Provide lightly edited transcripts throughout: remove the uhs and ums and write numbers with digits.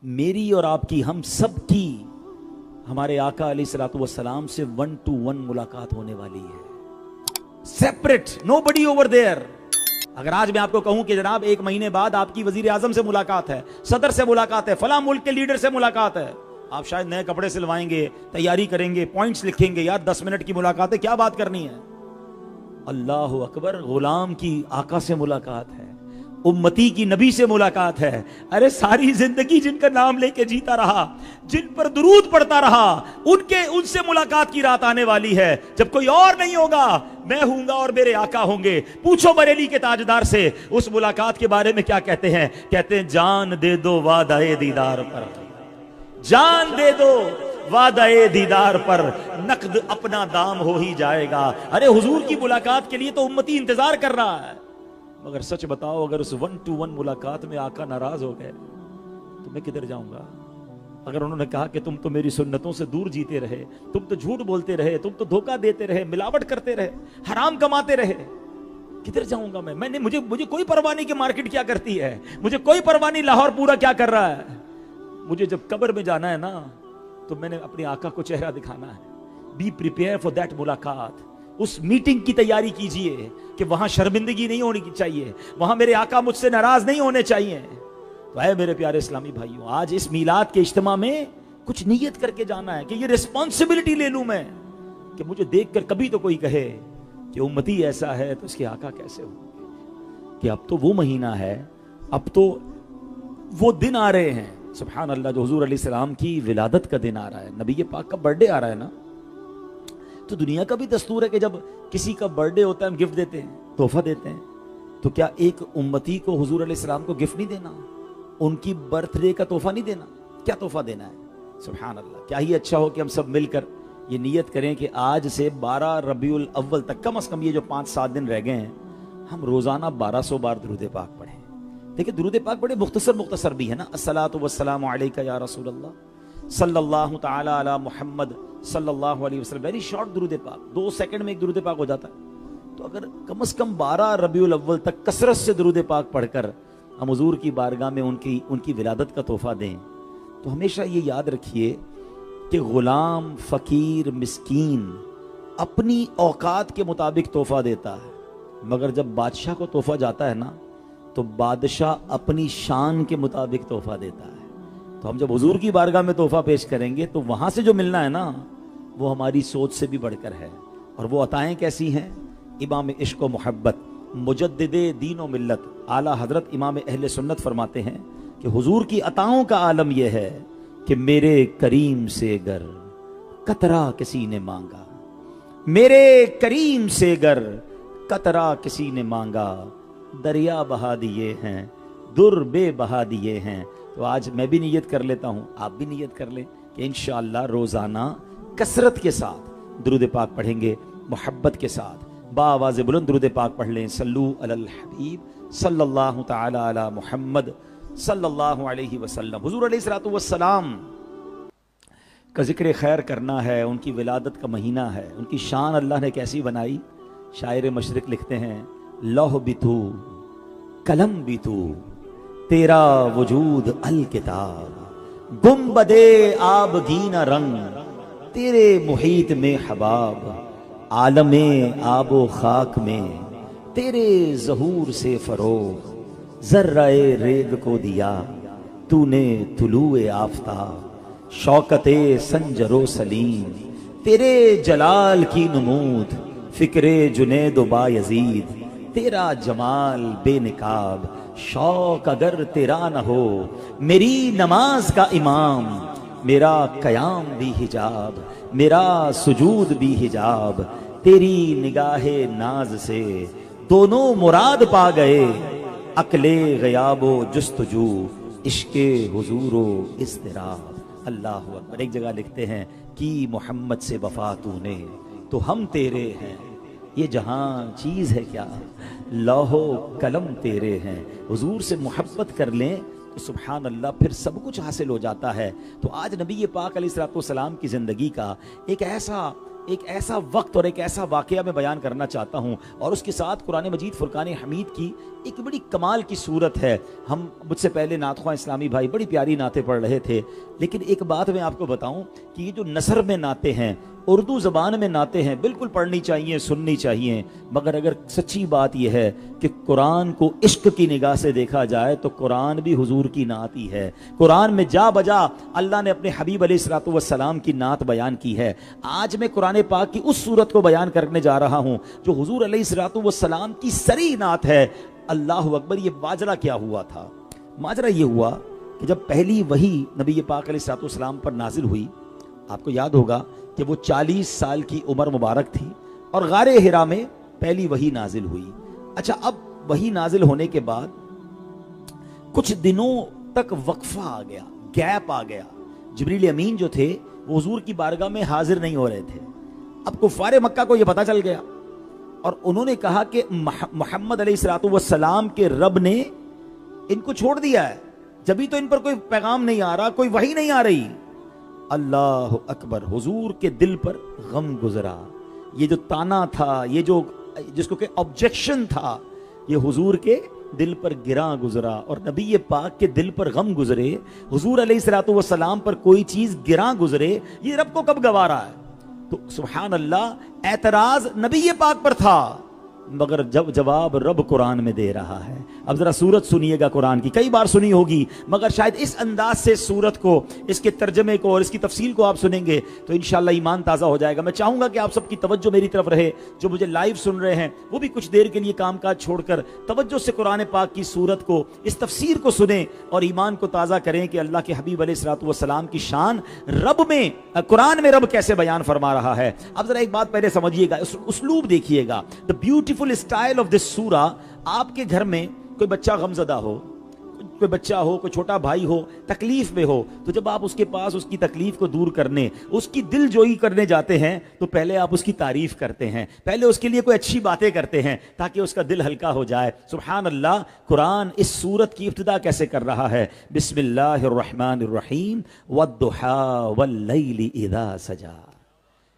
میری اور آپ کی, ہم سب کی ہمارے آقا علیہ الصلوۃ والسلام سے 1 to 1 ملاقات ہونے والی ہے, separate, nobody over there. اگر آج میں آپ کو کہوں کہ جناب 1 مہینے بعد آپ کی وزیر اعظم سے ملاقات ہے, صدر سے ملاقات ہے, فلاں ملک کے لیڈر سے ملاقات ہے, آپ شاید نئے کپڑے سلوائیں گے, تیاری کریں گے, پوائنٹس لکھیں گے, یار 10 منٹ کی ملاقات ہے, کیا بات کرنی ہے. اللہ اکبر, غلام کی آقا سے ملاقات ہے, امتی کی نبی سے ملاقات ہے. ارے ساری زندگی جن کا نام لے کے جیتا رہا, جن پر درود پڑھتا رہا, ان سے ملاقات کی رات آنے والی ہے جب کوئی اور نہیں ہوگا, میں ہوں گا اور میرے آقا ہوں گے. پوچھو بریلی کے تاجدار سے اس ملاقات کے بارے میں کیا کہتے ہیں. کہتے ہیں جان دے دو وعدہ دیدار پر, جان دے دو وعدہ دیدار پر, نقد اپنا دام ہو ہی جائے گا. ارے حضور کی ملاقات کے لیے تو امتی انتظار کر رہا ہے. مگر سچ بتاؤ, اگر اس 1 to 1 ملاقات میں آقا ناراض ہو گئے تو میں کدھر جاؤں گا. اگر انہوں نے کہا کہ تم تو میری سنتوں سے دور جیتے رہے, تم تو جھوٹ بولتے رہے, تم تو دھوکہ دیتے رہے, ملاوٹ کرتے رہے, حرام کماتے رہے, کدھر جاؤں گا میں نے مجھے کوئی پرواہ نہیں کہ مارکیٹ کیا کرتی ہے, مجھے کوئی پرواہ نہیں لاہور پورا کیا کر رہا ہے. مجھے جب قبر میں جانا ہے نا تو میں نے اپنے آقا کو چہرہ دکھانا ہے. بی پریپیئر فار دیٹ ملاقات. اس میٹنگ کی تیاری کیجئے کہ وہاں شرمندگی نہیں ہونی چاہیے, وہاں میرے آقا مجھ سے ناراض نہیں ہونے چاہیے. تو اے میرے پیارے اسلامی بھائیوں, آج اس میلاد کے اجتماع میں کچھ نیت کر کے جانا ہے کہ یہ رسپانسبلٹی لے لوں میں کہ مجھے دیکھ کر کبھی تو کوئی کہے کہ امتی ایسا ہے تو اس کے آقا کیسے ہوں, کہ اب تو وہ مہینہ ہے, اب تو وہ دن آ رہے ہیں. سبحان اللہ, جو حضور علیہ السلام کی ولادت کا دن آ رہا ہے, نبی پاک کا برتھ ڈے آ رہا ہے نا. تو دنیا کا بھی دستور ہے کہ جب کسی کا برتھ ڈے ہوتا ہے ہم گفٹ دیتے ہیں, تحفہ دیتے ہیں. تو کیا ایک امتی کو حضور علیہ السلام کو گفٹ نہیں دینا, ان کی برتھ ڈے کا تحفہ نہیں دینا؟ کیا تحفہ دینا ہے. سبحان اللہ, کیا ہی اچھا ہو کہ ہم سب مل کر یہ نیت کریں کہ آج سے 12 ربیع الاول تک, کم از کم یہ جو 5-7 دن رہ گئے ہیں, ہم روزانہ 1200 بار درود پاک پڑھیں. دیکھیں درود پاک بڑے مختصر بھی ہے نا. الصلاۃ والسلام علیک یا رسول اللہ صلی اللہ تعالی علی محمد صلی اللہ علیہ وسلم, ویری شارٹ درود پاک, 2 سیکنڈ میں ایک درود پاک ہو جاتا ہے. تو اگر کم از کم 12 ربیع الاول تک کثرت سے درود پاک پڑھ کر ہم حضور کی بارگاہ میں ان کی ولادت کا تحفہ دیں, تو ہمیشہ یہ یاد رکھیے کہ غلام, فقیر, مسکین اپنی اوقات کے مطابق تحفہ دیتا ہے, مگر جب بادشاہ کو تحفہ جاتا ہے نا تو بادشاہ اپنی شان کے مطابق تحفہ دیتا ہے. تو ہم جب حضور کی بارگاہ میں تحفہ پیش کریں گے تو وہاں سے جو ملنا ہے نا وہ ہماری سوچ سے بھی بڑھ کر ہے. اور وہ عطائیں کیسی ہیں؟ امام عشق و محبت, مجدد دین و ملت, اعلیٰ حضرت امام اہل سنت فرماتے ہیں کہ حضور کی عطاؤں کا عالم یہ ہے کہ میرے کریم سے گر قطرہ کسی نے مانگا, میرے کریم سے گر قطرہ کسی نے مانگا, دریا بہا دیے ہیں, در بے بہا دیے ہیں. تو آج میں بھی نیت کر لیتا ہوں, آپ بھی نیت کر لیں کہ انشاءاللہ روزانہ کثرت کے ساتھ درود پاک پڑھیں گے, محبت کے ساتھ بآواز بلند درود پاک پڑھ لیں. صلو علی الحبیب صلی اللہ تعالی علی محمد صلی اللہ علیہ وسلم. حضور علیہ الصلوۃ والسلام کا ذکر خیر کرنا ہے, ان کی ولادت کا مہینہ ہے, ان کی شان اللہ نے کیسی بنائی. شاعر مشرق لکھتے ہیں, لوح بھی تو قلم بھی تو تیرا وجود الکتاب, گنبدے آبگینہ رنگ تیرے محیط میں حباب, عالم آب و خاک میں تیرے ظہور سے فروغ, ذرہ ریگ کو دیا تو نے طلوع آفتاب, شوکت سنجر و سلیم تیرے جلال کی نمود, فکر جنید و بایزید تیرا جمال بے نقاب, شوق اگر تیرا نہ ہو میری نماز کا امام, میرا قیام بھی حجاب, میرا سجود بھی حجاب, تیری نگاہ ناز سے دونوں مراد پا گئے, عقل غیاب و جستجو عشق حضور و اضطراب. اللہ اکبر. ایک جگہ لکھتے ہیں کی محمد سے وفا تو نے تو ہم تیرے ہیں, یہ جہاں چیز ہے کیا, لوح و قلم تیرے ہیں. حضور سے محبت کر لیں تو سبحان اللہ پھر سب کچھ حاصل ہو جاتا ہے. تو آج نبی پاک علیہ الصلوۃ والسلام کی زندگی کا ایک ایسا ایک ایسا وقت اور ایک ایسا واقعہ میں بیان کرنا چاہتا ہوں، اور اس کے ساتھ قرآن مجید فرقان حمید کی ایک بڑی کمال کی صورت ہے۔ ہم مجھ سے پہلے نعت خواں اسلامی بھائی بڑی پیاری نعتیں پڑھ رہے تھے، لیکن ایک بات میں آپ کو بتاؤں کہ یہ جو نثر میں نعتیں ہیں، اردو زبان میں نعتیں ہیں، بالکل پڑھنی چاہیے، سننی چاہیے، مگر اگر سچی بات یہ ہے کہ قرآن کو عشق کی نگاہ سے دیکھا جائے تو قرآن بھی حضور کی نعت ہی ہے۔ قرآن میں جا بجا اللہ نے اپنے حبیب علیہ الصلوۃ والسلام کی نعت بیان کی ہے۔ آج میں قرآن پاک کی اس صورت کو بیان کرنے جا رہا ہوں جو حضور علیہ الصلوۃ والسلام کی صریح نعت ہے۔ اللہ اکبر! یہ ماجرا کیا ہوا تھا؟ ماجرا یہ ہوا کہ جب پہلی وحی نبی پاک علیہ الصلوۃ والسلام پر نازل ہوئی، آپ کو یاد ہوگا کہ وہ 40 سال کی عمر مبارک تھی اور غار حرا میں پہلی وحی نازل ہوئی۔ اچھا، اب وحی نازل ہونے کے بعد کچھ دنوں تک وقفہ آ گیا، گیپ آ گیا۔ جبریل امین جو تھے وہ حضور کی بارگاہ میں حاضر نہیں ہو رہے تھے۔ اب کفار مکہ کو یہ پتہ چل گیا اور انہوں نے کہا کہ محمد علیہ الصلوۃ والسلام کے رب نے ان کو چھوڑ دیا ہے، جبھی تو ان پر کوئی پیغام نہیں آ رہا، کوئی وحی نہیں آ رہی۔ اللہ اکبر! حضور کے دل پر غم گزرا۔ یہ جو تانا تھا، یہ جو جس کو کہ آبجیکشن تھا، یہ حضور کے دل پر گراں گزرا، اور نبی پاک کے دل پر غم گزرے، حضور علیہ الصلوۃ والسلام پر کوئی چیز گراں گزرے، یہ رب کو کب گوارا ہے؟ تو سبحان اللہ، اعتراض نبی پاک پر تھا، مگر جب جواب رب قرآن میں دے رہا ہے۔ اب ذرا سورت سنیے گا قرآن کی، کئی بار سنی ہوگی، مگر شاید اس انداز سے سورت کو، اس کے ترجمے کو اور اس کی تفصیل کو آپ سنیں گے تو انشاءاللہ ایمان تازہ ہو جائے گا۔ میں چاہوں گا کہ آپ سب کی توجہ میری طرف رہے، جو مجھے لائیو سن رہے ہیں وہ بھی کچھ دیر کے لیے کام کاج چھوڑ کر توجہ سے قرآن پاک کی سورت کو، اس تفسیر کو سنیں اور ایمان کو تازہ کریں کہ اللہ کے حبیب علیہ الصلوۃ والسلام کی شان رب میں، قرآن میں رب کیسے بیان فرما رہا ہے۔ اب ذرا ایک بات پہلے سمجھیے گا، اسلوب دیکھیے گا، the beautiful style of this surah۔ آپ کے گھر میں کوئی بچہ غمزدہ ہو، کوئی بچہ ہو، کوئی چھوٹا بھائی ہو، تکلیف میں ہو، تو جب آپ اس کے پاس اس کی تکلیف کو دور کرنے، اس کی دل جوئی کرنے جاتے ہیں تو پہلے آپ اس کی تعریف کرتے ہیں، پہلے اس کے لیے کوئی اچھی باتیں کرتے ہیں تاکہ اس کا دل ہلکا ہو جائے۔ سبحان اللہ! قرآن اس سورت کی ابتدا کیسے کر رہا ہے؟ بسم اللہ الرحمن الرحیم، والضحیٰ واللیل اذا سجا۔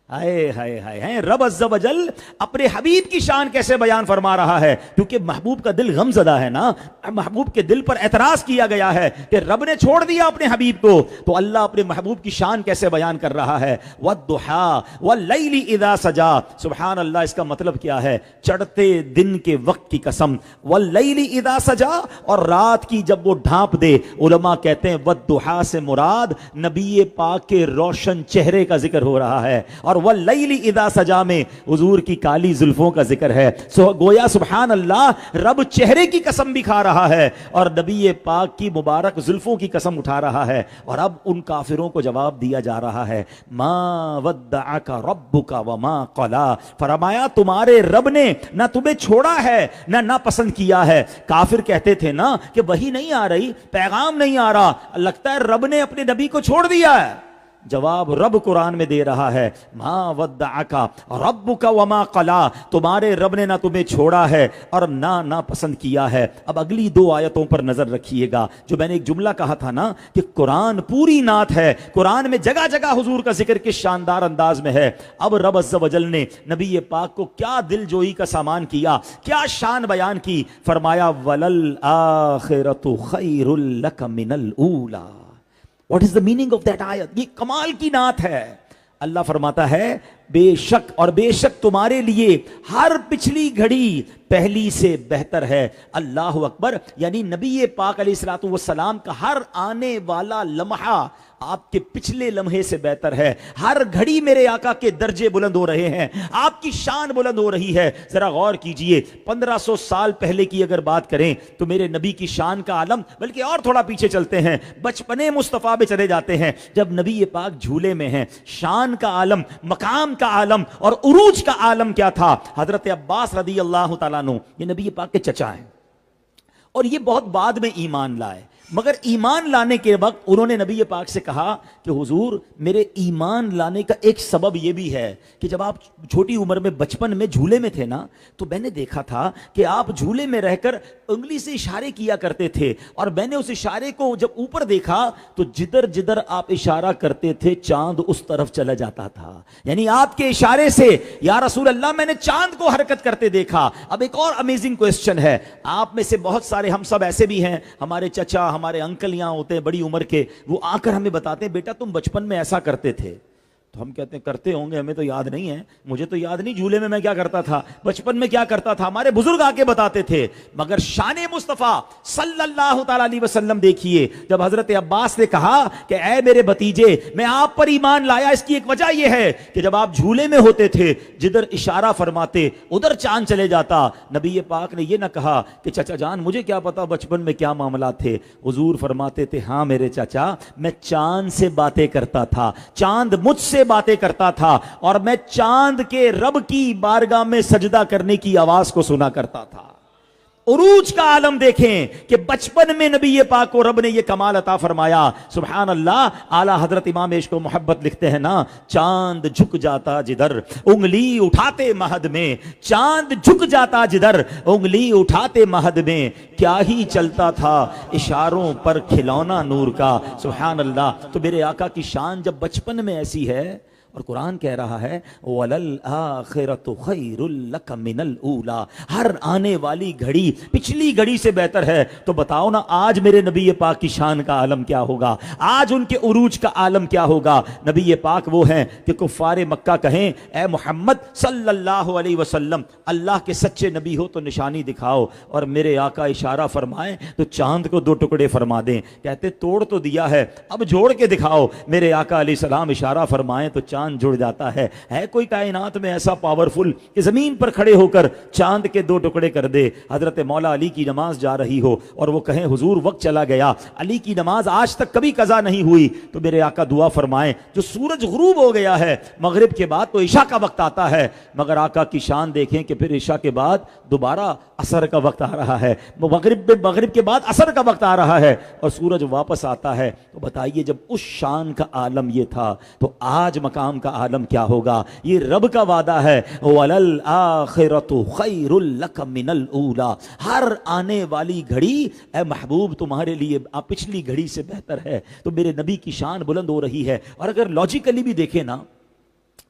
ہائے ہائے ہائے! رب عز و جل اپنے حبیب کی شان کیسے بیان فرما رہا ہے؟ کیونکہ محبوب کا دل غم زدہ ہے نا، محبوب کے دل پر اعتراض کیا گیا ہے کہ رب نے چھوڑ دیا اپنے حبیب کو، تو اللہ اپنے محبوب کی شان کیسے بیان کر رہا ہے؟ والضحیٰ واللیل اذا سجا۔ سبحان اللہ! اس کا مطلب کیا ہے؟ چڑھتے دن کے وقت کی قسم، واللیل اذا سجا، اور رات کی جب وہ ڈھانپ دے۔ علماء کہتے ہیں والضحیٰ سے مراد نبی پاک کے روشن چہرے کا ذکر ہو رہا ہے، اور واللیل اذا سجا میں حضور کی کالی زلفوں کا ذکر ہے۔ گویا سبحان اللہ، رب چہرے کی قسم بھی کھا رہا ہے اور نبی پاک کی مبارک زلفوں کی قسم اٹھا رہا ہے، اور اب ان کافروں کو جواب دیا جا رہا ہے، ما ودعک ربک وما قلا۔ فرمایا تمہارے رب نے نہ تمہیں چھوڑا ہے نہ ناپسند کیا ہے۔ کافر کہتے تھے نا کہ وحی نہیں آ رہی، پیغام نہیں آ رہا، لگتا ہے رب نے اپنے نبی کو چھوڑ دیا ہے۔ جواب رب قرآن میں دے رہا ہے، ما ودعک ربک وما قلا، تمہارے رب نے نہ تمہیں چھوڑا ہے اور نہ ناپسند کیا ہے۔ اب اگلی دو آیتوں پر نظر رکھیے گا۔ جو میں نے ایک جملہ کہا تھا نا کہ قرآن پوری نعت ہے، قرآن میں جگہ جگہ حضور کا ذکر کس شاندار انداز میں ہے۔ اب رب عز و جل نے نبی پاک کو کیا دل جوئی کا سامان کیا، کیا شان بیان کی۔ فرمایا وَلَلْآخِرَةُ خَيْرٌ لَكَ مِنَ الْأُولَى۔ What is the meaning of that ayat؟ یہ کمال کی نعت ہے۔ اللہ فرماتا ہے بے شک اور بے شک تمہارے لیے ہر پچھلی گھڑی پہلی سے بہتر ہے۔ اللہ اکبر! یعنی نبی پاک علیہ الصلوۃ والسلام کا ہر آنے والا لمحہ آپ کے پچھلے لمحے سے بہتر ہے۔ ہر گھڑی میرے آقا کے درجے بلند ہو رہے ہیں، آپ کی شان بلند ہو رہی ہے۔ ذرا غور کیجئے، 1500 سال پہلے کی اگر بات کریں تو میرے نبی کی شان کا عالم، بلکہ اور تھوڑا پیچھے چلتے ہیں، بچپنے مصطفیٰ میں چلے جاتے ہیں، جب نبی پاک جھولے میں ہیں، شان کا عالم، مقام کا عالم اور عروج کا عالم کیا تھا؟ حضرت عباس رضی اللہ تعالیٰ عنہ، یہ نبی پاک کے چچا ہیں اور یہ بہت بعد میں ایمان لائے، مگر ایمان لانے کے وقت انہوں نے نبی پاک سے کہا کہ حضور میرے ایمان لانے کا ایک سبب یہ بھی ہے کہ جب آپ چھوٹی عمر میں بچپن میں جھولے میں تھے نا تو میں نے دیکھا تھا کہ آپ جھولے میں رہ کر انگلی سے اشارے کیا کرتے تھے، اور میں نے اس اشارے کو جب اوپر دیکھا تو جدھر جدھر آپ اشارہ کرتے تھے چاند اس طرف چلا جاتا تھا، یعنی آپ کے اشارے سے یا رسول اللہ میں نے چاند کو حرکت کرتے دیکھا۔ اب ایک اور امیزنگ کوسچن ہے، آپ میں سے بہت سارے ہم سب ایسے بھی ہیں، ہمارے چچا ہمارے انکل یہاں ہوتے ہیں بڑی عمر کے، وہ آ کر ہمیں بتاتے ہیں بیٹا تم بچپن میں ایسا کرتے تھے، تو ہم کہتے ہیں کرتے ہوں گے، ہمیں تو یاد نہیں ہے، مجھے تو یاد نہیں جھولے میں کیا کرتا تھا، بچپن میں کیا کرتا تھا، ہمارے بزرگ آ کے بتاتے تھے۔ مگر شان مصطفیٰ صلی اللہ تعالی علیہ وسلم دیکھیے، جب حضرت عباس نے کہا کہ اے میرے بھتیجے میں آپ پر ایمان لایا، اس کی ایک وجہ یہ ہے کہ جب آپ جھولے میں ہوتے تھے جدھر اشارہ فرماتے ادھر چاند چلے جاتا۔ نبی پاک نے یہ نہ کہا کہ چچا جان مجھے کیا پتا بچپن میں کیا معاملات تھے، حضور فرماتے تھے ہاں میرے چچا میں چاند سے باتیں کرتا تھا، چاند مجھ سے باتیں کرتا تھا، اور میں چاند کے رب کی بارگاہ میں سجدہ کرنے کی آواز کو سنا کرتا تھا۔ عروج کا عالم دیکھیں کہ بچپن میں نبی پاک کو رب نے یہ کمال عطا فرمایا۔ سبحان اللہ، اعلیٰ حضرت امام عشق و محبت لکھتے ہیں نا، چاند جھک جاتا جدھر انگلی اٹھاتے مہد میں، چاند جھک جاتا جدھر انگلی اٹھاتے مہد میں، کیا ہی چلتا تھا اشاروں پر کھلونا نور کا۔ سبحان اللہ، تو میرے آقا کی شان جب بچپن میں ایسی ہے، اور قرآن کہہ رہا ہے وَلَلْآخِرَةُ خَيْرٌ لَكَ مِنَ الْأُولَى، ہر آنے والی گھڑی پچھلی گھڑی سے بہتر ہے۔ تو بتاؤ نا آج میرے نبی پاک کی شان کا عالم کیا ہوگا، آج ان کے عروج کا عالم کیا ہوگا۔ نبی پاک وہ ہیں کہ کفار مکہ کہیں اے محمد صلی اللہ علیہ وسلم اللہ کے سچے نبی ہو تو نشانی دکھاؤ، اور میرے آقا اشارہ فرمائیں تو چاند کو 2 ٹکڑے فرما دیں، کہتے توڑ تو دیا ہے اب جوڑ کے دکھاؤ۔ میرے آقا علیہ السلام اشارہ فرمائیں تو چاند جڑ جاتا ہے۔ ہے کوئی کائنات میں ایسا پاورفل کہ زمین پر کھڑے ہو کر چاند کے 2 ٹکڑے کر دے؟ حضرت مولا علی کی نماز جا رہی ہو اور وہ کہیں حضور وقت چلا گیا، علی کی نماز آج تک کبھی قضا نہیں ہوئی، تو میرے آقا دعا فرمائیں جو سورج غروب ہو گیا ہے مغرب کے بعد تو عشاء کا وقت آتا ہے، مگر آقا کی شان دیکھیں کہ پھر عشاء کے بعد دوبارہ عصر کا وقت آ رہا ہے، مغرب کے بعد عصر کا وقت آ رہا ہے اور سورج واپس آتا ہے۔ تو بتائیے جب اس شان کا عالم یہ تھا تو آج مقام کا عالم کیا ہوگا؟ یہ رب کا وعدہ ہے وَلَلْآخِرَةُ خَيْرٌ لَكَ مِنَ الْأُولَى، ہر آنے والی گھڑی اے محبوب تمہارے لیے پچھلی گھڑی سے بہتر ہے۔ تو میرے نبی کی شان بلند ہو رہی ہے، اور اگر لاجیکلی بھی دیکھیں نا،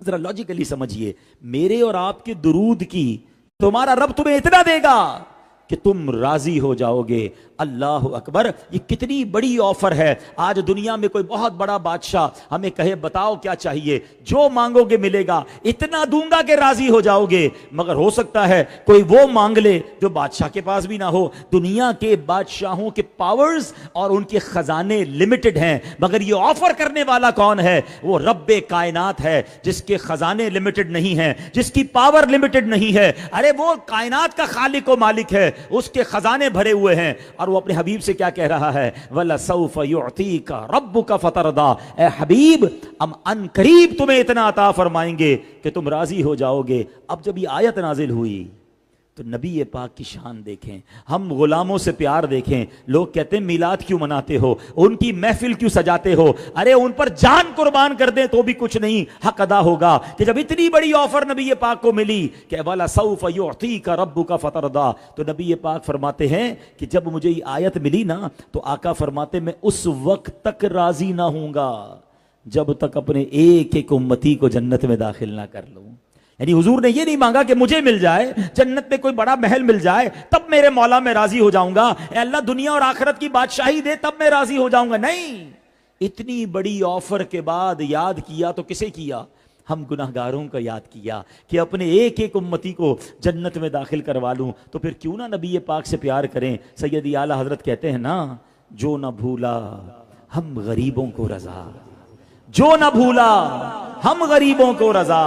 ذرا لاجیکلی سمجھیے، میرے اور آپ کے درود کی تمہارا رب تمہیں اتنا دے گا کہ تم راضی ہو جاؤ گے۔ اللہ اکبر، یہ کتنی بڑی آفر ہے۔ آج دنیا میں کوئی بہت بڑا بادشاہ ہمیں کہے بتاؤ کیا چاہیے، جو مانگو گے ملے گا، اتنا دوں گا کہ راضی ہو جاؤ گے۔ مگر ہو سکتا ہے کوئی وہ مانگ لے جو بادشاہ کے پاس بھی نہ ہو۔ دنیا کے بادشاہوں کے پاورز اور ان کے خزانے لمیٹڈ ہیں، مگر یہ آفر کرنے والا کون ہے؟ وہ رب کائنات ہے، جس کے خزانے لمیٹڈ نہیں ہیں، جس کی پاور لمیٹڈ نہیں ہے۔ ارے وہ کائنات کا خالق و مالک ہے، اس کے خزانے بھرے ہوئے ہیں، اور وہ اپنے حبیب سے کیا کہہ رہا ہے؟ وَلَسَوْفَ يُعْطِيكَ رَبُّكَ فَتَرْضَىٰ، اے حبیب ہم ان قریب تمہیں اتنا عطا فرمائیں گے کہ تم راضی ہو جاؤ گے۔ اب جب یہ آیت نازل ہوئی تو نبی پاک کی شان دیکھیں، ہم غلاموں سے پیار دیکھیں۔ لوگ کہتے ہیں میلاد کیوں مناتے ہو، ان کی محفل کیوں سجاتے ہو؟ ارے ان پر جان قربان کر دیں تو بھی کچھ نہیں حق ادا ہوگا کہ جب اتنی بڑی آفر نبی پاک کو ملی کہ وَلَسَوْفَ يُعْطِيكَ رَبُّكَ فَتَرْضَىٰ، تو نبی پاک فرماتے ہیں کہ جب مجھے یہ آیت ملی نا تو آقا فرماتے میں اس وقت تک راضی نہ ہوں گا جب تک اپنے ایک ایک امتی کو جنت میں داخل نہ کر لوں۔ یعنی حضور نے یہ نہیں مانگا کہ مجھے مل جائے جنت میں کوئی بڑا محل مل جائے تب میرے مولا میں راضی ہو جاؤں گا، اے اللہ دنیا اور آخرت کی بادشاہی دے تب میں راضی ہو جاؤں گا۔ نہیں، اتنی بڑی آفر کے بعد یاد کیا تو کسے کیا؟ ہم گناہگاروں کا یاد کیا کہ اپنے ایک ایک امتی کو جنت میں داخل کروا لوں۔ تو پھر کیوں نہ نبی پاک سے پیار کریں؟ سیدی اعلیٰ حضرت کہتے ہیں نا، جو نہ بھولا ہم غریبوں کو رضا، جو نہ بھولا ہم غریبوں کو رضا،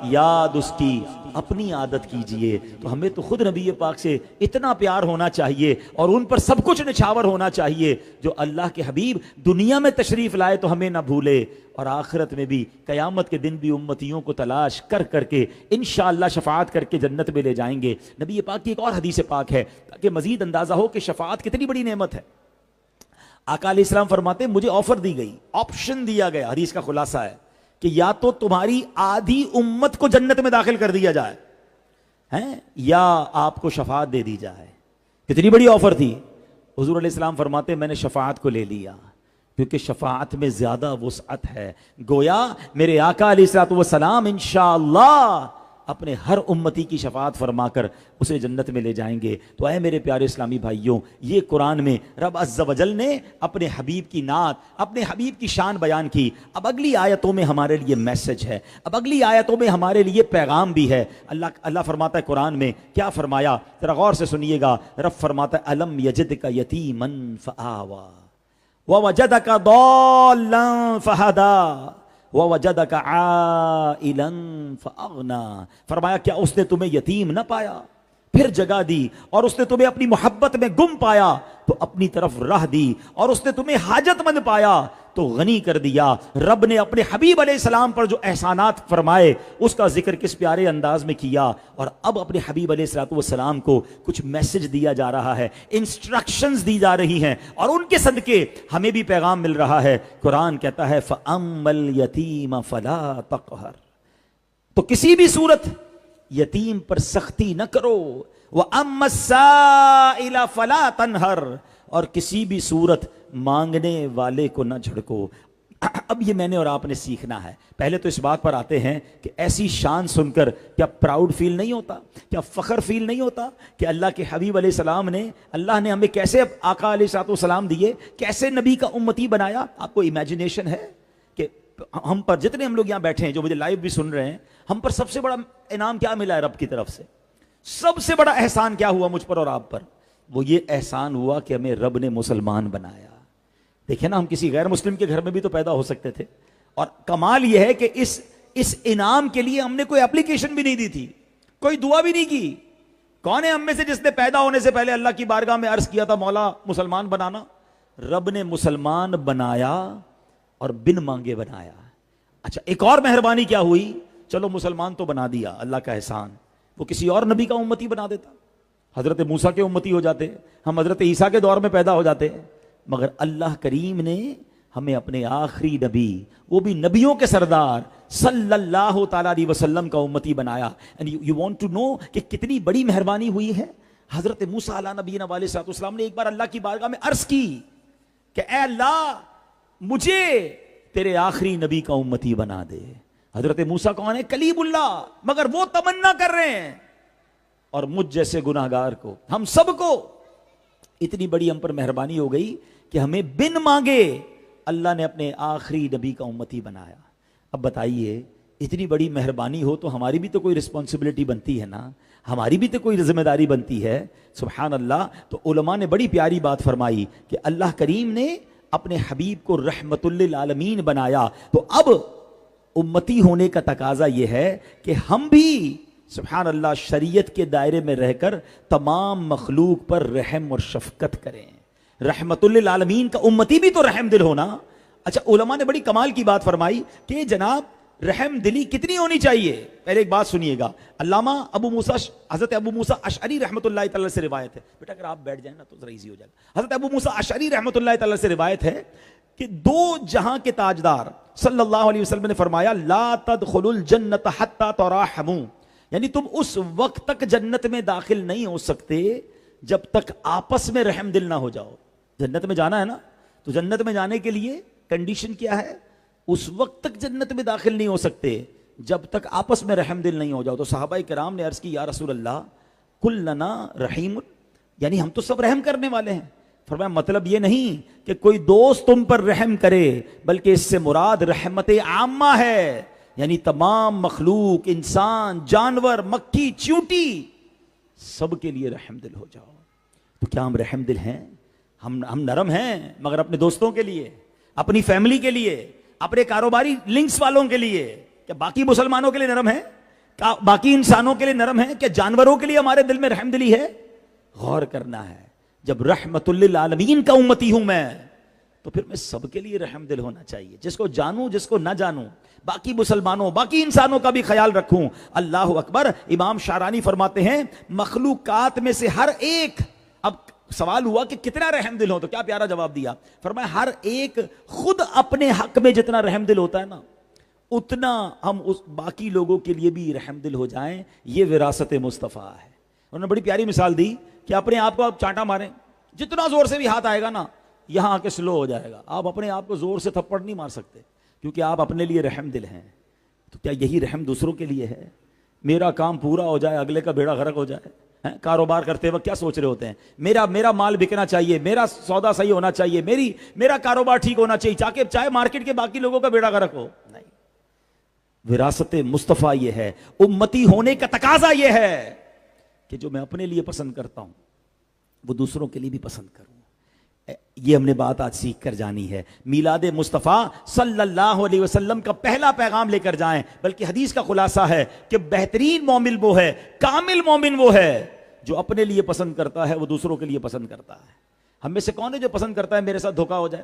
یاد اس کی اپنی عادت کیجئے۔ تو ہمیں تو خود نبی پاک سے اتنا پیار ہونا چاہیے اور ان پر سب کچھ نچھاور ہونا چاہیے جو اللہ کے حبیب دنیا میں تشریف لائے تو ہمیں نہ بھولے، اور آخرت میں بھی قیامت کے دن بھی امتیوں کو تلاش کر کر کے انشاءاللہ شفاعت کر کے جنت میں لے جائیں گے۔ نبی پاک کی ایک اور حدیث پاک ہے تاکہ مزید اندازہ ہو کہ شفاعت کتنی بڑی نعمت ہے۔ آقا علیہ السلام فرماتے مجھے آفر دی گئی، آپشن دیا گیا، حدیث کا خلاصہ ہے کہ یا تو تمہاری آدھی امت کو جنت میں داخل کر دیا جائے یا آپ کو شفاعت دے دی جائے۔ کتنی بڑی آفر تھی۔ حضور علیہ السلام فرماتے میں نے شفاعت کو لے لیا کیونکہ شفاعت میں زیادہ وسعت ہے۔ گویا میرے آقا علیہ السلام انشاءاللہ اپنے ہر امتی کی شفاعت فرما کر اسے جنت میں لے جائیں گے۔ تو اے میرے پیارے اسلامی بھائیوں، یہ قرآن میں رب عز و جل نے اپنے حبیب کی نعت، اپنے حبیب کی شان بیان کی۔ اب اگلی آیتوں میں ہمارے لیے میسج ہے، اب اگلی آیتوں میں ہمارے لیے پیغام بھی ہے۔ اللہ فرماتا ہے قرآن میں، کیا فرمایا ذرا غور سے سنیے گا۔ رب فرماتا ہے الم یجدک یتیما فآوا ووجدک ضالا فہدی وَوَجَدَكَ عَائِلًا فَأَغْنَى۔ فرمایا کیا اس نے تمہیں یتیم نہ پایا پھر جگہ دی، اور اس نے تمہیں اپنی محبت میں گم پایا تو اپنی طرف راہ دی، اور اس نے تمہیں حاجت مند پایا تو غنی کر دیا۔ رب نے اپنے حبیب علیہ السلام پر جو احسانات فرمائے اس کا ذکر کس پیارے انداز میں کیا، اور اب اپنے حبیب علیہ السلام کو کچھ میسج دیا جا رہا ہے، انسٹرکشنز دی جا رہی ہیں، اور ان کے صدقے ہمیں بھی پیغام مل رہا ہے۔ قرآن کہتا ہے فَأَمَّا الْيَتِيمَ فَلَا تَقْهَرْ، تو کسی بھی صورت یتیم پر سختی نہ کرو، وَأَمَّا السَّائِلَ فَلَا تَنْهَرْ، اور کسی بھی صورت مانگنے والے کو نہ جھڑکو۔ اب یہ میں نے اور آپ نے سیکھنا ہے۔ پہلے تو اس بات پر آتے ہیں کہ ایسی شان سن کر کیا پراؤڈ فیل نہیں ہوتا، کیا فخر فیل نہیں ہوتا کہ اللہ کے حبیب علیہ السلام نے، اللہ نے ہمیں کیسے آقا علیہ السلام دیے، کیسے نبی کا امتی بنایا۔ آپ کو امیجنیشن ہے کہ ہم پر جتنے ہم لوگ یہاں بیٹھے ہیں، جو مجھے لائیو بھی سن رہے ہیں، ہم پر سب سے بڑا انعام کیا ملا ہے رب کی طرف سے؟ سب سے بڑا احسان کیا ہوا مجھ پر اور آپ پر؟ وہ یہ احسان ہوا کہ ہمیں رب نے مسلمان بنایا۔ دیکھیں نا، ہم کسی غیر مسلم کے گھر میں بھی تو پیدا ہو سکتے تھے، اور کمال یہ ہے کہ اس انعام کے لیے ہم نے کوئی اپلیکیشن بھی نہیں دی تھی، کوئی دعا بھی نہیں کی۔ کون ہے ہم میں سے جس نے پیدا ہونے سے پہلے اللہ کی بارگاہ میں عرض کیا تھا مولا مسلمان بنانا؟ رب نے مسلمان بنایا اور بن مانگے بنایا۔ اچھا، ایک اور مہربانی کیا ہوئی؟ چلو مسلمان تو بنا دیا، اللہ کا احسان، وہ کسی اور نبی کا امتی بنا دیتا، حضرت موسیٰ کے امتی ہو جاتے، ہم حضرت عیسیٰ کے دور میں پیدا ہو جاتے۔ مگر اللہ کریم نے ہمیں اپنے آخری نبی، وہ بھی نبیوں کے سردار صلی اللہ تعالیٰ علیہ وسلم کا امتی بنایا۔ And you want to know کہ کتنی بڑی مہربانی ہوئی ہے۔ حضرت موسیٰ علیہ نبینا علیہ السلام نے ایک بار اللہ کی بارگاہ میں عرض کی کہ اے اللہ مجھے تیرے آخری نبی کا امتی بنا دے۔ حضرت موسیٰ کون ہے؟ کلیم اللہ، مگر وہ تمنا کر رہے ہیں، اور مجھ جیسے گناہگار کو، ہم سب کو اتنی بڑی ہم پر مہربانی ہو گئی کہ ہمیں بن مانگے اللہ نے اپنے آخری نبی کا امتی بنایا۔ اب بتائیے، اتنی بڑی مہربانی ہو تو ہماری بھی تو کوئی رسپانسبلٹی بنتی ہے نا، ہماری بھی تو کوئی ذمہ داری بنتی ہے۔ سبحان اللہ۔ تو علماء نے بڑی پیاری بات فرمائی کہ اللہ کریم نے اپنے حبیب کو رحمت للعالمین بنایا، تو اب امتی ہونے کا تقاضا یہ ہے کہ ہم بھی سبحان اللہ شریعت کے دائرے میں رہ کر تمام مخلوق پر رحم اور شفقت کریں۔ رحمت للعالمین کا امتی بھی تو رحم دل ہونا۔ اچھا، علماء نے بڑی کمال کی بات فرمائی کہ جناب رحم دلی کتنی ہونی چاہیے۔ پہلے ایک بات سنیے گا، علامہ حضرت ابو موسیٰ اشعری رحمۃ اللہ تعالی سے روایت ہے، بیٹا اگر آپ بیٹھ جائیں نا تو ذرا ایزی ہو جائے گا۔ حضرت ابو موسیٰ اشعری رحمۃ اللہ تعالی سے روایت ہے کہ دو جہاں کے تاجدار صلی اللہ علیہ وسلم نے فرمایا لا تدخلوا الجنۃ حتی تراحموا، یعنی تم اس وقت تک جنت میں داخل نہیں ہو سکتے جب تک آپس میں رحم دل نہ ہو جاؤ۔ جنت میں جانا ہے نا، تو جنت میں جانے کے لیے کنڈیشن کیا ہے؟ اس وقت تک جنت میں داخل نہیں ہو سکتے جب تک آپس میں رحم دل نہیں ہو جاؤ۔ تو صحابہ کرام نے عرض کی یا رسول اللہ کلنا رحیم، یعنی ہم تو سب رحم کرنے والے ہیں۔ فرمایا مطلب یہ نہیں کہ کوئی دوست تم پر رحم کرے، بلکہ اس سے مراد رحمت عامہ ہے، یعنی تمام مخلوق، انسان، جانور، مکھی، چیونٹی، سب کے لیے رحم دل ہو جاؤ۔ تو کیا ہم رحم دل ہیں؟ ہم نرم ہیں، مگر اپنے دوستوں کے لیے، اپنی فیملی کے لیے، اپنے کاروباری لنکس والوں کے لیے، کیا باقی مسلمانوں کے لیے نرم ہیں؟ کیا باقی انسانوں کے لیے نرم ہیں؟ کیا جانوروں کے لیے ہمارے دل میں رحم دلی ہے؟ غور کرنا ہے۔ جب رحمت للعالمین کا امتی ہوں میں، تو پھر میں سب کے لیے رحم دل ہونا چاہیے، جس کو جانوں جس کو نہ جانوں، باقی مسلمانوں باقی انسانوں کا بھی خیال رکھوں۔ اللہ اکبر۔ امام شارانی فرماتے ہیں مخلوقات میں سے ہر ایک، اب سوال ہوا کہ کتنا رحم دل ہو، تو کیا پیارا جواب دیا، فرمایا ہر ایک خود اپنے حق میں جتنا رحم دل ہوتا ہے نا، اتنا ہم اس باقی لوگوں کے لیے بھی رحم دل ہو جائیں. یہ وراثت مصطفیٰ ہے. انہوں نے بڑی پیاری مثال دی کہ اپنے آپ کو آپ چانٹا ماریں، جتنا زور سے بھی ہاتھ آئے گا نا یہاں آ کے سلو ہو جائے گا. آپ اپنے آپ کو زور سے تھپڑ نہیں مار سکتے کیونکہ آپ اپنے لیے رحم دل ہیں. تو کیا یہی رحم دوسروں کے لیے ہے؟ میرا کام پورا ہو جائے، اگلے کا بیڑا غرق ہو جائے. کاروبار کرتے وقت کیا سوچ رہے ہوتے ہیں، میرا مال بکنا چاہیے، میرا سودا صحیح ہونا چاہیے، میرا کاروبار ٹھیک ہونا چاہیے، چاہے مارکیٹ کے باقی لوگوں کا بیڑا غرق ہو. نہیں، وراثت مصطفیٰ یہ ہے، امتی ہونے کا تقاضا یہ ہے کہ جو میں اپنے لیے پسند کرتا ہوں وہ دوسروں کے لیے بھی پسند کروں. یہ ہم نے بات آج سیکھ کر جانی ہے. میلاد مصطفیٰ صلی اللہ علیہ وسلم کا پہلا پیغام لے کر جائیں. بلکہ حدیث کا خلاصہ ہے کہ بہترین مومن وہ ہے، کامل مومن وہ ہے جو اپنے لیے پسند کرتا ہے وہ دوسروں کے لیے پسند کرتا ہے. ہم میں سے کون ہے جو پسند کرتا ہے میرے ساتھ دھوکا ہو جائے؟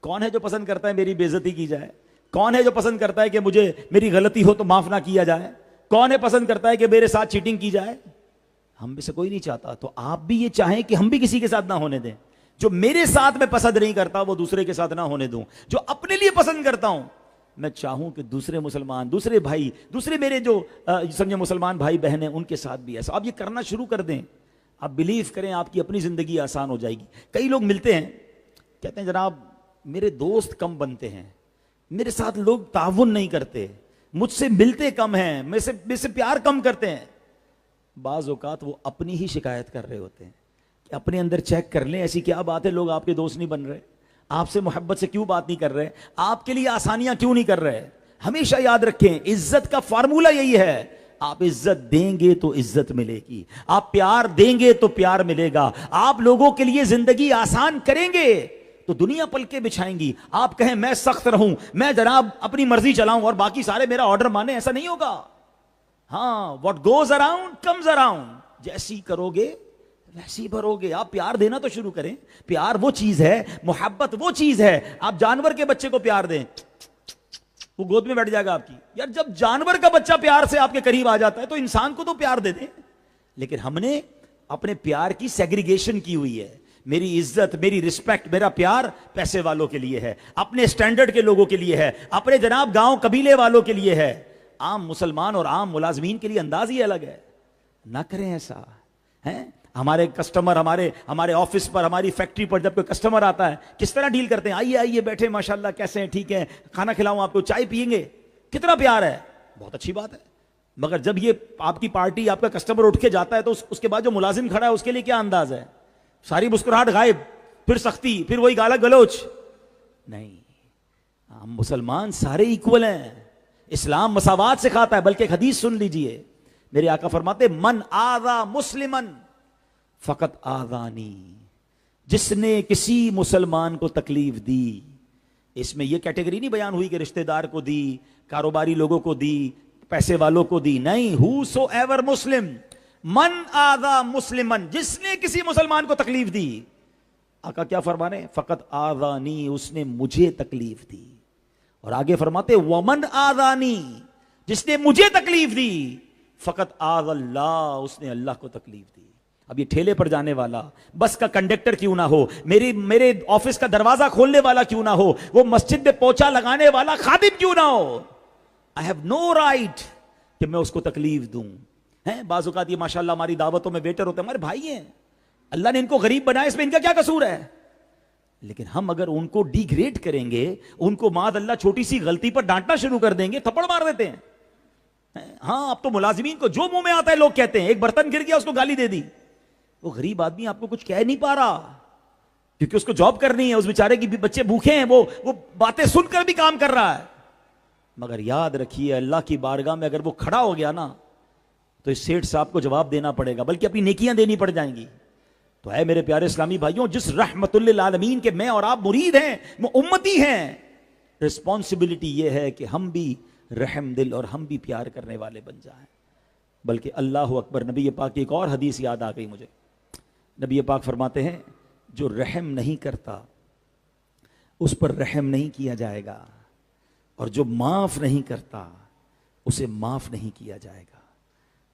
کون ہے جو پسند کرتا ہے میری بے عزتی کی جائے؟ کون ہے جو پسند کرتا ہے کہ مجھے میری غلطی ہو تو معاف نہ کیا جائے؟ کون ہے پسند کرتا ہے کہ میرے ساتھ چیٹنگ کی جائے؟ ہم میں سے کوئی نہیں چاہتا. تو آپ بھی یہ چاہیں کہ ہم بھی کسی کے ساتھ نہ ہونے دیں. جو میرے ساتھ میں پسند نہیں کرتا وہ دوسرے کے ساتھ نہ ہونے دوں. جو اپنے لیے پسند کرتا ہوں میں چاہوں کہ دوسرے مسلمان، دوسرے بھائی، دوسرے میرے جو سمجھے مسلمان بھائی بہن ہیں ان کے ساتھ بھی ایسا. آپ یہ کرنا شروع کر دیں، آپ بلیو کریں آپ کی اپنی زندگی آسان ہو جائے گی. کئی لوگ ملتے ہیں کہتے ہیں جناب میرے دوست کم بنتے ہیں، میرے ساتھ لوگ تعاون نہیں کرتے، مجھ سے ملتے کم ہیں، مجھ سے پیار کم کرتے ہیں. بعض اوقات وہ اپنی ہی شکایت کر رہے ہوتے ہیں. کہ اپنے اندر چیک کر لیں ایسی کیا بات ہے لوگ آپ کے دوست نہیں بن رہے، آپ سے محبت سے کیوں بات نہیں کر رہے، آپ کے لیے آسانیاں کیوں نہیں کر رہے. ہمیشہ یاد رکھیں عزت کا فارمولہ یہی ہے، آپ عزت دیں گے تو عزت ملے گی، آپ پیار دیں گے تو پیار ملے گا، آپ لوگوں کے لیے زندگی آسان کریں گے تو دنیا پل کے بچھائیں گی. آپ کہیں میں سخت رہوں، میں جناب اپنی مرضی چلاؤں اور باقی سارے میرا آرڈر مانے، ایسا نہیں ہوگا. ہاں what goes around comes around, جیسی کرو گے ویسی بھرو گے. آپ پیار دینا تو شروع کریں. پیار وہ چیز ہے، محبت وہ چیز ہے. آپ جانور کے بچے کو پیار دیں وہ گود میں بیٹھ جائے گا آپ کی. یار جب جانور کا بچہ پیار سے آپ کے قریب آ جاتا ہے تو انسان کو تو پیار دے دیں. لیکن ہم نے اپنے پیار کی سیگریگیشن کی ہوئی ہے. میری عزت، میری رسپیکٹ، میرا پیار پیسے والوں کے لیے ہے، اپنے سٹینڈرڈ کے لوگوں کے لیے ہے، اپنے جناب گاؤں قبیلے والوں کے لیے ہے. عام مسلمان اور عام ملازمین کے لیے انداز ہی الگ ہے. نہ کریں ایسا. ہیں ہمارے کسٹمر، ہمارے آفس پر، ہماری فیکٹری پر جب کوئی کسٹمر آتا ہے کس طرح ڈیل کرتے ہیں؟ آئیے بیٹھے، ماشاءاللہ کیسے ہیں، ٹھیک ہے، کھانا کھلاؤں آپ کو، چائے پئیں گے، کتنا پیار ہے، بہت اچھی بات ہے. مگر جب یہ آپ کی پارٹی، آپ کا کسٹمر اٹھ کے جاتا ہے تو اس کے بعد جو ملازم کھڑا ہے اس کے لیے کیا انداز ہے؟ ساری مسکراہٹ غائب، پھر سختی، پھر وہی گالا گلوچ. نہیں، ہم مسلمان سارے ایکول ہیں. اسلام مساوات سکھاتا ہے. بلکہ ایک حدیث سن لیجئے، میرے آقا فرماتے من آذا مسلمن فقط آذانی، جس نے کسی مسلمان کو تکلیف دی. اس میں یہ کیٹیگری نہیں بیان ہوئی کہ رشتہ دار کو دی، کاروباری لوگوں کو دی، پیسے والوں کو دی. نہیں، ہو سو ایور مسلم، من آذا مسلمن، جس نے کسی مسلمان کو تکلیف دی. آقا کیا فرمانے؟ فقط آذانی، اس نے مجھے تکلیف دی. اور آگے فرماتے ومن آذانی، جس نے مجھے تکلیف دی، فقط آذ اللہ، اس نے اللہ کو تکلیف دی. اب یہ ٹھیلے پر جانے والا، بس کا کنڈکٹر کیوں نہ ہو، میرے آفس کا دروازہ کھولنے والا کیوں نہ ہو، وہ مسجد میں پوچھا لگانے والا خادم کیوں نہ ہو، I have no right کہ میں اس کو تکلیف دوں. بعض اوقات یہ ماشاءاللہ ہماری دعوتوں میں ویٹر ہوتے ہیں، ہمارے بھائی ہیں، اللہ نے ان کو غریب بنایا، اس میں ان کا کیا قصور ہے؟ لیکن ہم اگر ان کو ڈی گریڈ کریں گے، ان کو معاذ اللہ چھوٹی سی غلطی پر ڈانٹنا شروع کر دیں گے، تھپڑ مار دیتے ہیں. ہاں اب تو ملازمین کو جو منہ میں آتا ہے لوگ کہتے ہیں. ایک برتن گر گیا اس کو گالی دے دی. وہ غریب آدمی آپ کو کچھ کہہ نہیں پا رہا کیونکہ اس کو جاب کرنی ہے، اس بیچارے کی بچے بھوکے ہیں، وہ باتیں سن کر بھی کام کر رہا ہے. مگر یاد رکھیے اللہ کی بارگاہ میں اگر وہ کھڑا ہو گیا نا تو اس سیٹھ صاحب کو جواب دینا پڑے گا، بلکہ اپنی نیکیاں دینی پڑ جائیں گی. تو اے میرے پیارے اسلامی بھائیوں، جس رحمت للعالمین کے میں اور آپ مرید ہیں، وہ امتی ہیں، رسپانسبلٹی یہ ہے کہ ہم بھی رحم دل اور ہم بھی پیار کرنے والے بن جائیں. بلکہ اللہ اکبر، نبی پاک کی ایک اور حدیث یاد آ گئی مجھے. نبی پاک فرماتے ہیں جو رحم نہیں کرتا اس پر رحم نہیں کیا جائے گا، اور جو معاف نہیں کرتا اسے معاف نہیں کیا جائے گا.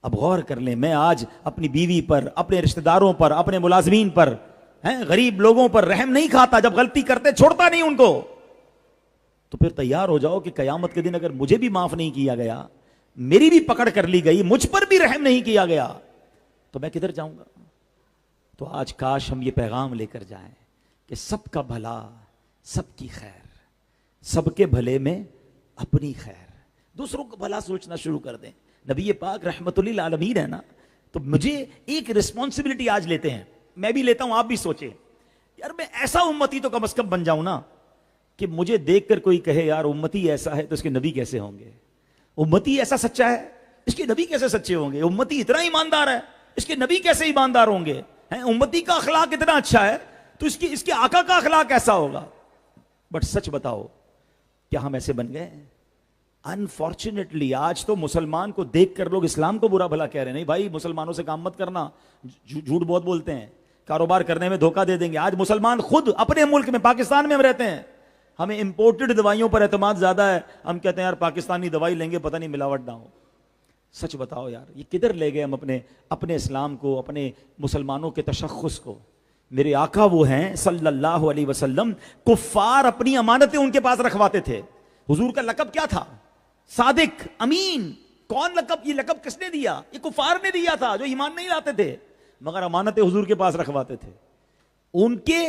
اب غور کر لیں، میں آج اپنی بیوی پر، اپنے رشتہ داروں پر، اپنے ملازمین پر، غریب لوگوں پر رحم نہیں کھاتا، جب غلطی کرتے چھوڑتا نہیں ان کو، تو پھر تیار ہو جاؤ کہ قیامت کے دن اگر مجھے بھی معاف نہیں کیا گیا، میری بھی پکڑ کر لی گئی، مجھ پر بھی رحم نہیں کیا گیا، تو میں کدھر جاؤں گا؟ تو آج کاش ہم یہ پیغام لے کر جائیں کہ سب کا بھلا، سب کی خیر، سب کے بھلے میں اپنی خیر، دوسروں کو بھلا سوچنا شروع کر دیں۔ نبی پاک رحمت للعالمین ہے نا، تو مجھے ایک رسپانسبلٹی آج لیتے ہیں، میں بھی لیتا ہوں، آپ بھی سوچیں یار میں ایسا امتی تو کم از کم بن جاؤں نا کہ مجھے دیکھ کر کوئی کہے یار امتی ایسا ہے تو اس کے نبی کیسے ہوں گے، امتی ایسا سچا ہے اس کے نبی کیسے سچے ہوں گے، امتی اتنا ایماندار ہے اس کے نبی کیسے ایماندار ہوں گے، امتی کا اخلاق اتنا اچھا ہے تو اس کے آقا کا اخلاق کیسا ہوگا۔ بٹ سچ بتاؤ کیا ہم ایسے بن گئے؟ انفارچونیٹلی آج تو مسلمان کو دیکھ کر لوگ اسلام کو برا بھلا کہہ رہے ہیں، نہیں بھائی مسلمانوں سے کام مت کرنا، جھوٹ بہت بولتے ہیں، کاروبار کرنے میں دھوکہ دے دیں گے۔ آج مسلمان خود اپنے ملک میں، پاکستان میں ہم رہتے ہیں، ہمیں امپورٹڈ دوائیوں پر اعتماد زیادہ ہے، ہم کہتے ہیں یار پاکستانی دوائی لیں گے پتہ نہیں ملاوٹ نہ ہو۔ سچ بتاؤ یار یہ کدھر لے گئے ہم اپنے اسلام کو، اپنے مسلمانوں کے تشخص کو۔ میرے آقا وہ ہیں صلی اللہ علیہ وسلم، کفار اپنی امانتیں ان کے پاس رکھواتے تھے۔ حضور کا لقب کیا تھا؟ صادق، امین۔ کون لقب؟ یہ لقب کس نے دیا؟ یہ کفار نے دیا تھا جو ایمان نہیں لاتے تھے، مگر امانتیں حضور کے پاس رکھواتے تھے۔ ان کے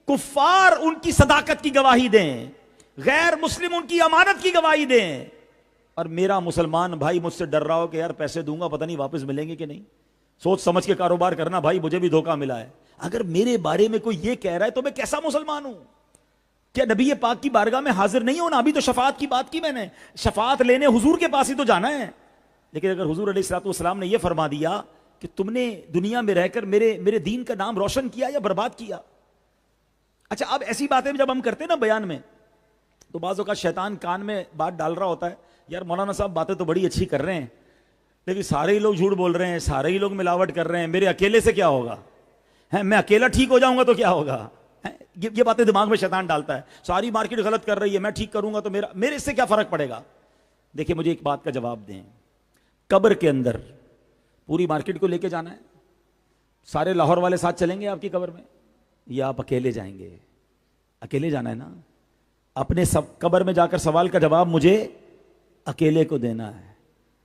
کفار ان کی صداقت کی گواہی دیں، غیر مسلم ان کی امانت کی گواہی دیں، اور میرا مسلمان بھائی مجھ سے ڈر رہا ہو کہ یار پیسے دوں گا پتہ نہیں واپس ملیں گے کہ نہیں، سوچ سمجھ کے کاروبار کرنا بھائی، مجھے بھی دھوکہ ملا ہے۔ اگر میرے بارے میں کوئی یہ کہہ رہا ہے تو میں کیسا مسلمان ہوں؟ کیا نبی پاک کی بارگاہ میں حاضر نہیں ہونا؟ ابھی تو شفاعت کی بات کی میں نے، شفاعت لینے حضور کے پاس ہی تو جانا ہے۔ لیکن اگر حضور علیہ الصلوۃ والسلام نے یہ فرما دیا کہ تم نے دنیا میں رہ کر میرے دین کا نام روشن کیا یا برباد کیا۔ اچھا اب ایسی باتیں جب ہم کرتے ہیں نا بیان میں، تو بعض اوقات شیطان کان میں بات ڈال رہا ہوتا ہے، یار مولانا صاحب باتیں تو بڑی اچھی کر رہے ہیں لیکن سارے ہی لوگ جھوٹ بول رہے ہیں، سارے ہی لوگ ملاوٹ کر رہے ہیں، میرے اکیلے سے کیا ہوگا؟ میں اکیلا ٹھیک ہو جاؤں گا تو کیا ہوگا؟ یہ باتیں دماغ میں شیطان ڈالتا ہے، ساری مارکیٹ غلط کر رہی ہے، میں ٹھیک کروں گا تو میرے اس سے کیا فرق پڑے گا؟ دیکھیں مجھے ایک بات کا جواب دیں، قبر کے اندر پوری مارکیٹ کو لے کے جانا ہے؟ سارے لاہور والے ساتھ چلیں گے آپ کی قبر میں، یا آپ اکیلے جائیں گے؟ اکیلے جانا ہے نا۔ اپنے قبر میں جا کر سوال کا جواب مجھے اکیلے کو دینا ہے،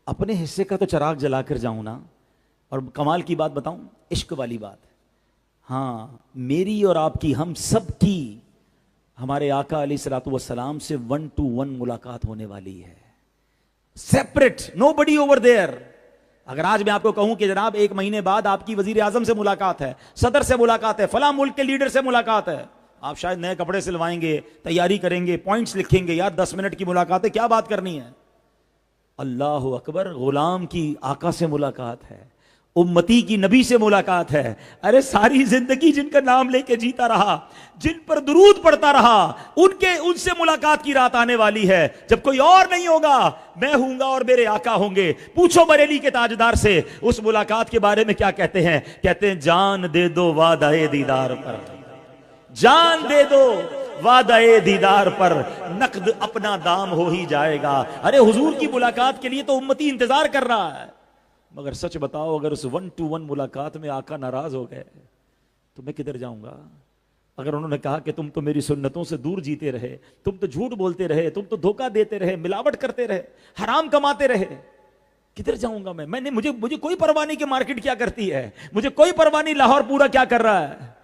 اپنے حصے کا تو چراغ جلا کر جاؤں نا۔ اور کمال کی بات بتاؤں، عشق والی بات، ہاں میری اور آپ کی، ہم سب کی ہمارے آقا علیہ الصلوۃ والسلام سے 1 to 1 ملاقات ہونے والی ہے، separate, nobody over there. اگر آج میں آپ کو کہوں کہ جناب 1 مہینے بعد آپ کی وزیر اعظم سے ملاقات ہے، صدر سے ملاقات ہے، فلاں ملک کے لیڈر سے ملاقات ہے، آپ شاید نئے کپڑے سلوائیں گے، تیاری کریں گے، پوائنٹس لکھیں گے، یار 10 منٹ کی ملاقات ہے، کیا بات کرنی ہے؟ اللہ اکبر، غلام کی آقا سے ملاقات ہے، امتی کی نبی سے ملاقات ہے۔ ارے ساری زندگی جن کا نام لے کے جیتا رہا، جن پر درود پڑتا رہا، ان سے ملاقات کی رات آنے والی ہے جب کوئی اور نہیں ہوگا، میں ہوں گا اور میرے آقا ہوں گے۔ پوچھو بریلی کے تاجدار سے اس ملاقات کے بارے میں کیا کہتے ہیں؟ کہتے ہیں جان دے دو وعدہ دیدار پر، جان دے دو وعدہ دیدار پر، نقد اپنا دام ہو ہی جائے گا۔ ارے حضور کی ملاقات کے لیے تو امتی انتظار کر رہا ہے، مگر سچ بتاؤ اگر اس 1 to 1 ملاقات میں آقا ناراض ہو گئے تو میں کدھر جاؤں گا؟ اگر انہوں نے کہا کہ تم تو میری سنتوں سے دور جیتے رہے، تم تو جھوٹ بولتے رہے، تم تو دھوکہ دیتے رہے، ملاوٹ کرتے رہے، حرام کماتے رہے، کدھر جاؤں گا میں نے مجھے کوئی پرواہ نہیں کہ مارکیٹ کیا کرتی ہے، مجھے کوئی پرواہ نہیں لاہور پورا کیا کر رہا ہے۔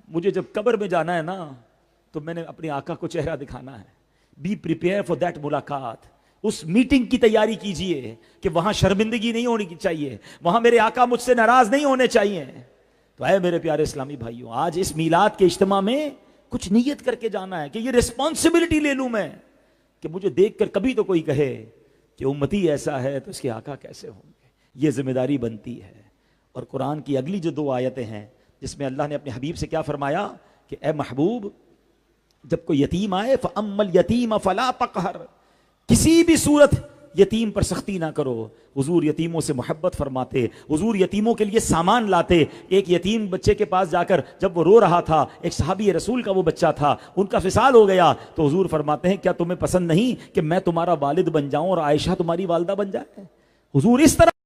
مجھے جب قبر میں جانا ہے نا تو میں نے اپنے آقا کو چہرہ دکھانا ہے۔ بی پریپیئر فار دیٹ ملاقات، اس میٹنگ کی تیاری کیجئے کہ وہاں شرمندگی نہیں ہونی چاہیے، وہاں میرے آقا مجھ سے ناراض نہیں ہونے چاہیے۔ تو اے میرے پیارے اسلامی بھائیوں، آج اس میلاد کے اجتماع میں کچھ نیت کر کے جانا ہے کہ یہ ریسپانسبلٹی لے لوں میں کہ مجھے دیکھ کر کبھی تو کوئی کہے کہ امتی ایسا ہے تو اس کے آقا کیسے ہوں گے۔ یہ ذمہ داری بنتی ہے۔ اور قرآن کی اگلی جو 2 آیتیں ہیں جس میں اللہ نے اپنے حبیب سے کیا فرمایا کہ اے محبوب، جب کوئی یتیم آئے فَأَمَّا الْيَتِيمَ فَلَا تَقْهَرْ، کسی بھی صورت یتیم پر سختی نہ کرو۔ حضور یتیموں سے محبت فرماتے، حضور یتیموں کے لیے سامان لاتے۔ ایک یتیم بچے کے پاس جا کر جب وہ رو رہا تھا، ایک صحابی رسول کا وہ بچہ تھا، ان کا فصال ہو گیا، تو حضور فرماتے ہیں کیا تمہیں پسند نہیں کہ میں تمہارا والد بن جاؤں اور عائشہ تمہاری والدہ بن جائے؟ حضور اس طرح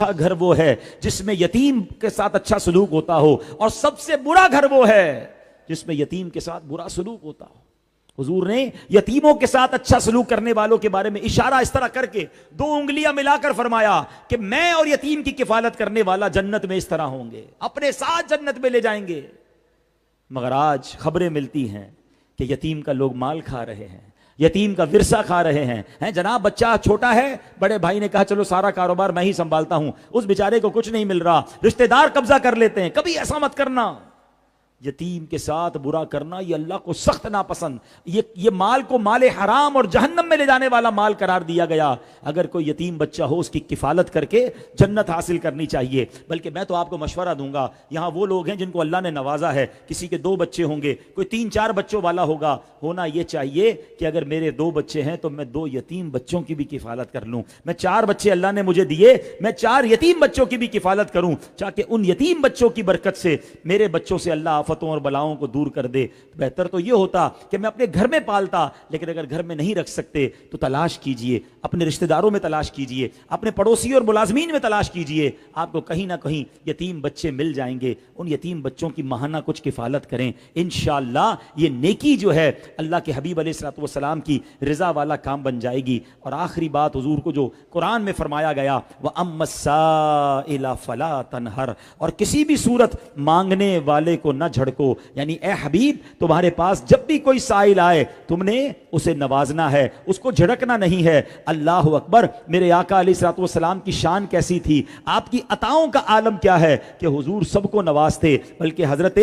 اچھا گھر وہ ہے جس میں یتیم کے ساتھ اچھا سلوک ہوتا ہو، اور سب سے برا گھر وہ ہے جس میں یتیم کے ساتھ برا سلوک ہوتا ہو۔ حضور نے یتیموں کے ساتھ اچھا سلوک کرنے والوں کے بارے میں اشارہ اس طرح کر کے 2 انگلیاں ملا کر فرمایا کہ میں اور یتیم کی کفالت کرنے والا جنت میں اس طرح ہوں گے، اپنے ساتھ جنت میں لے جائیں گے۔ مگر آج خبریں ملتی ہیں کہ یتیم کا لوگ مال کھا رہے ہیں، یتیم کا ورثہ کھا رہے ہیں۔ جناب بچہ چھوٹا ہے، بڑے بھائی نے کہا چلو سارا کاروبار میں ہی سنبھالتا ہوں، اس بیچارے کو کچھ نہیں مل رہا، رشتہ دار قبضہ کر لیتے ہیں۔ کبھی ایسا مت کرنا، یتیم کے ساتھ برا کرنا یہ اللہ کو سخت ناپسند، یہ مال کو مال حرام اور جہنم میں لے جانے والا مال قرار دیا گیا۔ اگر کوئی یتیم بچہ ہو اس کی کفالت کر کے جنت حاصل کرنی چاہیے۔ بلکہ میں تو آپ کو مشورہ دوں گا، یہاں وہ لوگ ہیں جن کو اللہ نے نوازا ہے، کسی کے 2 بچے ہوں گے، کوئی 3-4 بچوں والا ہوگا، ہونا یہ چاہیے کہ اگر میرے 2 بچے ہیں تو میں 2 یتیم بچوں کی بھی کفالت کر لوں۔ میں 4 بچے اللہ نے مجھے دیے، میں 4 یتیم بچوں کی بھی کفالت کروں، تاکہ ان یتیم بچوں کی برکت سے میرے بچوں سے اللہ آفتوں اور بلاؤں کو دور کر دے۔ بہتر تو یہ ہوتا کہ میں اپنے گھر میں پالتا، لیکن اگر گھر میں نہیں رکھ سکتے تو تلاش کیجئے، اپنے رشتہ داروں میں تلاش کیجئے، اپنے پڑوسی اور ملازمین میں تلاش کیجئے، آپ کو کہیں نہ کہیں یتیم بچے مل جائیں گے۔ ان یتیم بچوں کی ماہانہ کچھ کفالت کریں، انشاءاللہ یہ نیکی جو ہے اللہ کے حبیب علیہ الصلوۃ والسلام کی رضا والا کام بن جائے گی۔ اور آخری بات حضور کو جو قرآن میں فرمایا گیا، وَأَمَّا السَّائِلَ فَلَا تَنْهَرْ، اور کسی بھی صورت مانگنے والے کو نہ جھڑکو، یعنی اے حبیب تمہارے پاس جب بھی کوئی سائل آئے تم نے اسے نوازنا ہے، اس کو جھڑکنا نہیں ہے۔ اللہ اکبر، میرے آقا علیہ الصلوۃ والسلام کی شان کیسی تھی، آپ کی عطاؤں کا عالم کیا ہے کہ حضور سب کو نوازتے۔ بلکہ حضرت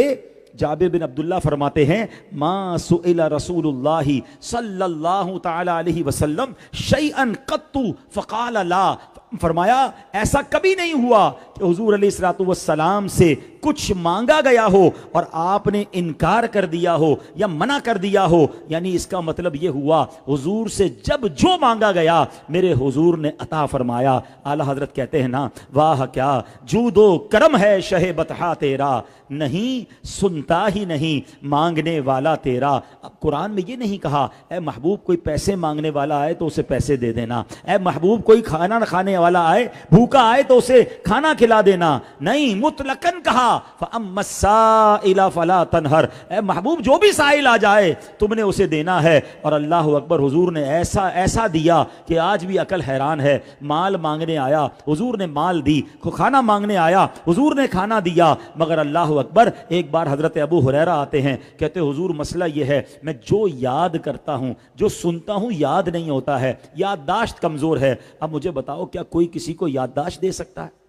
جابر بن عبداللہ فرماتے ہیں، ما سئل رسول اللہ صلی اللہ تعالی علیہ وسلم شیئا قط فقال لا، فرمایا ایسا کبھی نہیں ہوا کہ حضور علیہ الصلوۃ والسلام سے کچھ مانگا گیا ہو اور آپ نے انکار کر دیا ہو یا منع کر دیا ہو۔ یعنی اس کا مطلب یہ ہوا حضور سے جب جو مانگا گیا میرے حضور نے عطا فرمایا۔ اعلیٰ حضرت کہتے ہیں نا، واہ کیا جود و کرم ہے شہ بطحا تیرا، نہیں سنتا ہی نہیں مانگنے والا تیرا۔ اب قرآن میں یہ نہیں کہا اے محبوب کوئی پیسے مانگنے والا آئے تو اسے پیسے دے دینا، اے محبوب کوئی کھانا نہ کھانے والا آئے بھوکا آئے تو اسے کھانا کھلا دینا، نہیں مطلقاً کہا فَأَمَّا السَّائِلَ فَلَا تَنْهَرْ، اے محبوب جو بھی سائل آ جائے تم نے اسے دینا ہے۔ اور اللہ اکبر، حضور نے ایسا دیا کہ آج بھی عقل حیران ہے۔ مال مانگنے آیا حضور نے مال دی، کھانا مانگنے آیا حضور نے کھانا دیا۔ مگر اللہ اکبر، ایک بار حضرت ابو ہریرہ آتے ہیں، کہتے حضور مسئلہ یہ ہے میں جو یاد کرتا ہوں جو سنتا ہوں یاد نہیں ہوتا ہے، یادداشت کمزور ہے، اب مجھے بتاؤ کیا کوئی کسی کو یادداشت دے سکتا ہے؟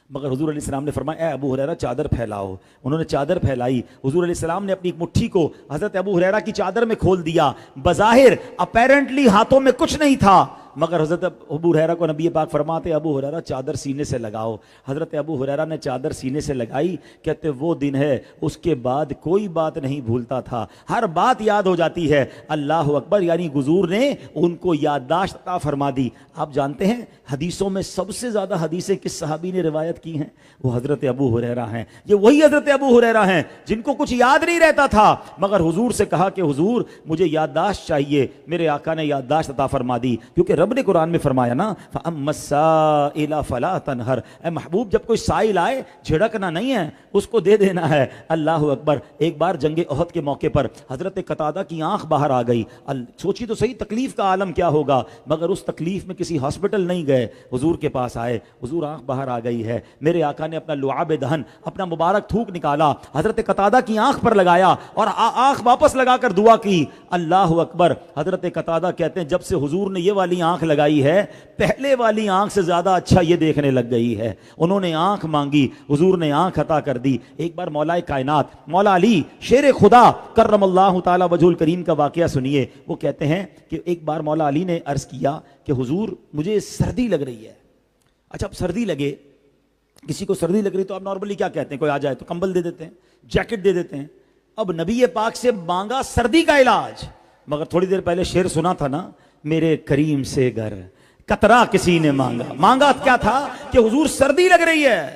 مگر حضور علیہ السلام نے فرمایا اے ابو ہریرہ چادر پھیلاؤ۔ انہوں نے چادر پھیلائی، حضور علیہ السلام نے اپنی ایک مٹھی کو حضرت ابو ہریرہ کی چادر میں کھول دیا۔ بظاہر اپیرنٹلی ہاتھوں میں کچھ نہیں تھا، مگر حضرت ابو ہریرہ کو نبی پاک فرماتے ابو ہریرہ چادر سینے سے لگاؤ۔ حضرت ابو ہریرہ نے چادر سینے سے لگائی، کہتے وہ دن ہے اس کے بعد کوئی بات نہیں بھولتا تھا، ہر بات یاد ہو جاتی ہے۔ اللہ اکبر، یعنی حضور نے ان کو یادداشت عطا فرما دی۔ آپ جانتے ہیں حدیثوں میں سب سے زیادہ حدیثیں کس صحابی نے روایت کی ہیں؟ وہ حضرت ابو ہریرہ ہیں۔ یہ وہی حضرت ابو ہریرہ ہیں جن کو کچھ یاد نہیں رہتا تھا، مگر حضور سے کہا کہ حضور مجھے یادداشت چاہیے، میرے آقا نے یادداشت عطا فرما دی، کیونکہ رب نے قرآن میں فرمایا نا فَأَمَّا السَّائِلَ فَلَا تَنْهَرْ، اے محبوب جب کوئی سائل آئے جھڑکنا نہیں ہے، اس کو دے دینا ہے۔ اللہ اکبر، ایک بار جنگ احد کے موقع پر حضرت قتادہ کی آنکھ باہر آ گئی۔ سوچی تو صحیح تکلیف کا عالم کیا ہوگا، مگر اس تکلیف میں کسی ہاسپٹل نہیں گئے، حضور کے پاس آئے، حضور آنکھ باہر آ گئی ہے۔ میرے آقا نے اپنا لعاب دہن، اپنا مبارک تھوک نکالا، حضرت قتادہ کی آنکھ پر لگایا اور آنکھ واپس لگا کر دعا کی۔ اللہ اکبر، حضرت قتادہ کہتے ہیں جب سے حضور نے یہ والی آنکھ لگائی ہے پہلے والی آنکھ سے زیادہ اچھا یہ دیکھنے لگ گئی ہے۔ انہوں نے آنکھ مانگی، حضور نے آنکھ عطا کر دی۔ ایک بار مولا کائنات مولا علی شیر خدا کرم اللہ تعالی وجہ الکریم کا واقعہ سنیے۔ وہ کہتے ہیں کہ ایک بار مولا علی نے عرض کیا کہ حضور مجھے سردی لگ رہی ہے۔ اچھا اب سردی لگے، کسی کو سردی لگ رہی تو آپ نارملی کیا کہتے ہیں؟ کوئی آ جائے تو کمبل دے دیتے ہیں، جیکٹ دے دیتے ہیں۔ اب نبی پاک سے مانگا سردی کا علاج، مگر تھوڑی دیر پہلے شعر سنا تھا نا، میرے کریم سے گر قطرہ کسی نے مانگا۔ مانگا کیا تھا کہ حضور سردی لگ رہی ہے،